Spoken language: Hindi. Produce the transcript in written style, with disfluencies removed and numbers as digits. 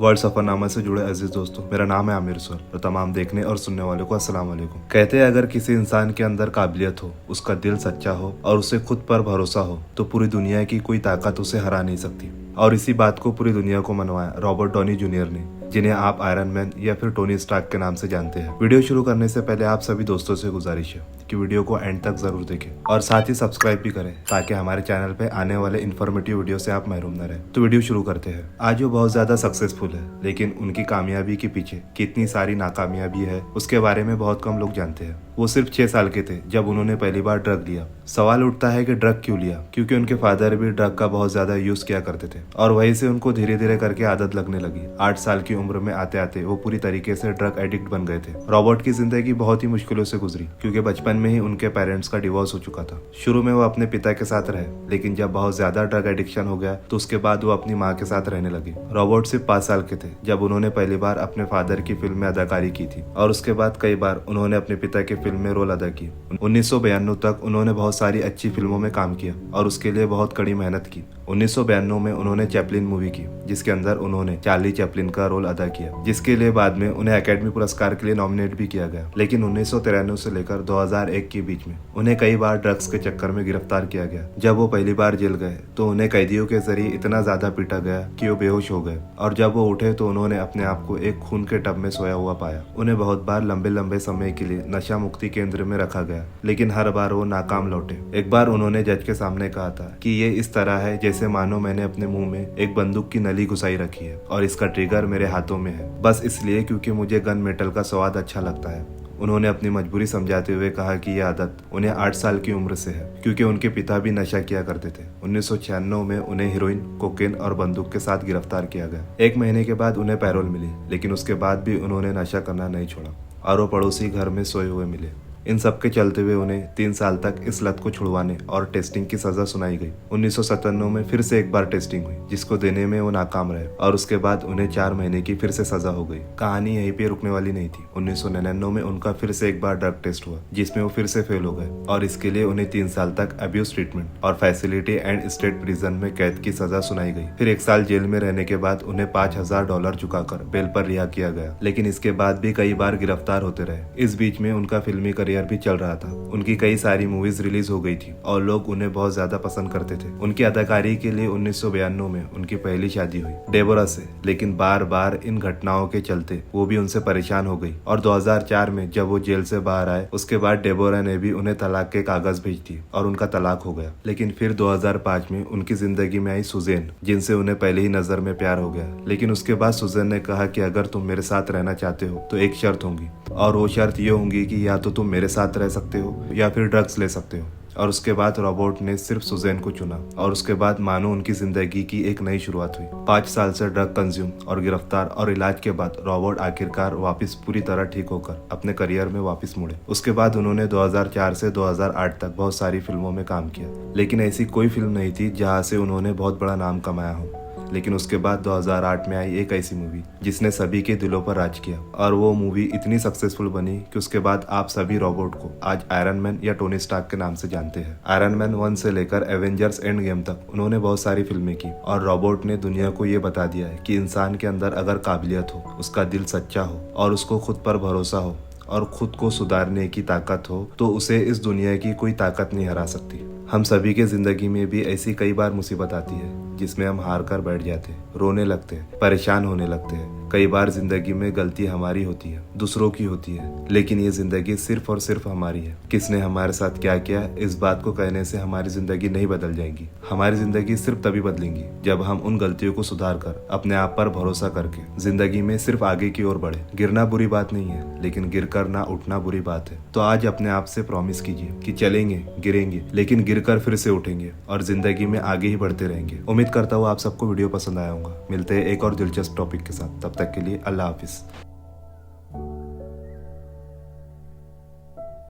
वर्ल्ड सफरनामा से जुड़े अजीज दोस्तों, मेरा नाम है आमिर सर और तमाम देखने और सुनने वालों को अस्सलाम वालेकुम। कहते हैं अगर किसी इंसान के अंदर काबिलियत हो, उसका दिल सच्चा हो और उसे खुद पर भरोसा हो तो पूरी दुनिया की कोई ताकत उसे हरा नहीं सकती। और इसी बात को पूरी दुनिया को मनवाया रॉबर्ट डॉनी जूनियर ने, जिन्हें आप आयरन मैन या फिर टोनी स्टार्क के नाम से जानते हैं। वीडियो शुरू करने से पहले आप सभी दोस्तों से गुजारिश है कि वीडियो को एंड तक जरूर देखें और साथ ही सब्सक्राइब भी करें ताकि हमारे चैनल पे आने वाले इन्फॉर्मेटिव वीडियो से आप महरूम न रहें। तो वीडियो शुरू करते हैं। आज वो बहुत ज्यादा सक्सेसफुल है, लेकिन उनकी कामयाबी के पीछे कितनी सारी नाकामयाबी है उसके बारे में बहुत कम लोग जानते हैं। वो सिर्फ 6 साल के थे जब उन्होंने पहली बार ड्रग लिया। सवाल उठता है कि ड्रग क्यों लिया, क्योंकि उनके फादर भी ड्रग का बहुत ज्यादा यूज किया करते थे और वहीं से उनको धीरे धीरे करके आदत लगने लगी। 8 साल की उम्र में आते आते वो पूरी तरीके से ड्रग एडिक्ट बन गए थे। रॉबर्ट की जिंदगी बहुत ही मुश्किलों से गुजरी क्योंकि बचपन में ही उनके पेरेंट्स का डिवोर्स हो चुका था। शुरू में वो अपने पिता के साथ रहे, लेकिन जब बहुत ज्यादा ड्रग एडिक्शन हो गया तो उसके बाद वो अपनी माँ के साथ रहने लगे। रॉबर्ट सिर्फ 5 साल के थे जब उन्होंने पहली बार अपने फादर की फिल्म में अदाकारी की थी और उसके बाद कई बार उन्होंने अपने पिता की फिल्म में रोल अदा किया। 1992 तक उन्होंने बहुत सारी अच्छी फिल्मों में काम किया और उसके लिए बहुत कड़ी मेहनत की। 1992 में उन्होंने चैपलिन मूवी की, जिसके अंदर उन्होंने चार्ली चैपलिन का रोल अदा किया, जिसके लिए बाद में उन्हें एकेडमी पुरस्कार के लिए नॉमिनेट भी किया गया। लेकिन 1993 से लेकर 2001 के बीच में उन्हें कई बार ड्रग्स के चक्कर में गिरफ्तार किया गया। जब वो पहली बार जेल गए तो उन्हें कैदियों के जरिए इतना ज्यादा पीटा गया कि वो बेहोश हो गए और जब वो उठे तो उन्होंने अपने आप को एक खून के टब में सोया हुआ पाया। उन्हें बहुत बार लंबे लंबे समय के लिए नशा मुक्ति केंद्र में रखा गया, लेकिन हर बार वो नाकाम लौटे। एक बार उन्होंने जज के सामने कहा था कि ये इस तरह है जैसे मानो मैंने अपने मुंह में एक बंदूक की नली घुसाई रखी है और इसका ट्रिगर मेरे हाथों में है, बस इसलिए क्योंकि मुझे गन मेटल का स्वाद अच्छा लगता है। उन्होंने अपनी मजबूरी समझाते हुए कहा कि यह आदत उन्हें 8 साल की उम्र से है, क्योंकि उनके पिता भी नशा किया करते थे। 1996 में उन्हें हेरोइन, कोकेन और बंदूक के साथ गिरफ्तार किया गया। 1 महीने के बाद उन्हें पैरोल मिली, लेकिन उसके बाद भी उन्होंने नशा करना नहीं छोड़ा और वो पड़ोसी घर में सोए हुए मिले। इन सब के चलते हुए उन्हें 3 साल तक इस लत को छुड़वाने और टेस्टिंग की सजा सुनाई गई। 1997 में फिर से एक बार टेस्टिंग हुई, जिसको देने में वो नाकाम रहे और उसके बाद उन्हें 4 महीने की फिर से सजा हो गई। कहानी यहीं पे रुकने वाली नहीं थी। 1999 में उनका फिर से एक बार ड्रग टेस्ट हुआ, जिसमें वो फिर से फेल हो गए और इसके लिए उन्हें 3 साल तक अब्यूज ट्रीटमेंट और फैसिलिटी एंड स्टेट प्रिजन में कैद की सजा सुनाई गई। फिर 1 साल जेल में रहने के बाद उन्हें $5000 चुकाकर बेल पर रिहा किया गया, लेकिन इसके बाद भी कई बार गिरफ्तार होते रहे। इस बीच में उनका फिल्मी करियर भी चल रहा था। उनकी कई सारी मूवीज रिलीज हो गई थी और लोग उन्हें बहुत ज्यादा पसंद करते थे। उनकी अदाकारी के लिए 1992 में उनकी पहली शादी हुई डेबोरा से, लेकिन बार बार इन घटनाओं के चलते वो भी उनसे परेशान हो गई और 2004 में जब वो जेल से बाहर आए उसके बाद डेबोरा ने भी उन्हें तलाक के कागज भेज दिए और उनका तलाक हो गया। लेकिन फिर 2005 में उनकी जिंदगी में आई सुजैन, जिनसे उन्हें पहले ही नजर में प्यार हो गया। लेकिन उसके बाद सुजैन ने कहा कि अगर तुम मेरे साथ रहना चाहते हो तो एक शर्त होगी, और वो शर्त ये होगी कि या तो तुम मेरे साथ रह सकते हो या फिर ड्रग्स ले सकते हो। और उसके बाद रॉबर्ट ने सिर्फ सुजैन को चुना और उसके बाद मानो उनकी जिंदगी की एक नई शुरुआत हुई। 5 साल से ड्रग कंज्यूम और गिरफ्तार और इलाज के बाद रॉबर्ट आखिरकार वापस पूरी तरह ठीक होकर अपने करियर में वापस मुड़े। उसके बाद उन्होंने 2004 से 2008 तक बहुत सारी फिल्मों में काम किया, लेकिन ऐसी कोई फिल्म नहीं थी जहाँ से उन्होंने बहुत बड़ा नाम कमाया हो। लेकिन उसके बाद 2008 में आई एक ऐसी मूवी जिसने सभी के दिलों पर राज किया और वो मूवी इतनी सक्सेसफुल बनी कि उसके बाद आप सभी रॉबर्ट को आज आयरन मैन या टोनी स्टार्क के नाम से जानते हैं। आयरन मैन 1 से लेकर एवेंजर्स एंड गेम तक उन्होंने बहुत सारी फिल्में की और रॉबर्ट ने दुनिया को ये बता दिया है कि इंसान के अंदर अगर काबिलियत हो, उसका दिल सच्चा हो और उसको खुद पर भरोसा हो और खुद को सुधारने की ताकत हो तो उसे इस दुनिया की कोई ताकत नहीं हरा सकती। हम सभी के जिंदगी में भी ऐसी कई बार मुसीबत आती है जिसमें हम हार कर बैठ जाते हैं, रोने लगते हैं, परेशान होने लगते हैं। कई बार जिंदगी में गलती हमारी होती है, दूसरों की होती है, लेकिन ये जिंदगी सिर्फ और सिर्फ हमारी है। किसने हमारे साथ क्या किया इस बात को कहने से हमारी जिंदगी नहीं बदल जाएगी। हमारी जिंदगी सिर्फ तभी बदलेंगी जब हम उन गलतियों को सुधार कर अपने आप पर भरोसा करके जिंदगी में सिर्फ आगे की ओर बढ़े। गिरना बुरी बात नहीं है, लेकिन गिरकर ना उठना बुरी बात है। तो आज अपने आप से प्रॉमिस कीजिए कि चलेंगे, गिरेंगे, लेकिन गिरकर फिर से उठेंगे और जिंदगी में आगे ही बढ़ते रहेंगे। उम्मीद करता हूँ आप सबको वीडियो पसंद आया होगा। मिलते हैं एक और दिलचस्प टॉपिक के साथ, तब तक के लिए अल्लाह हाफिज।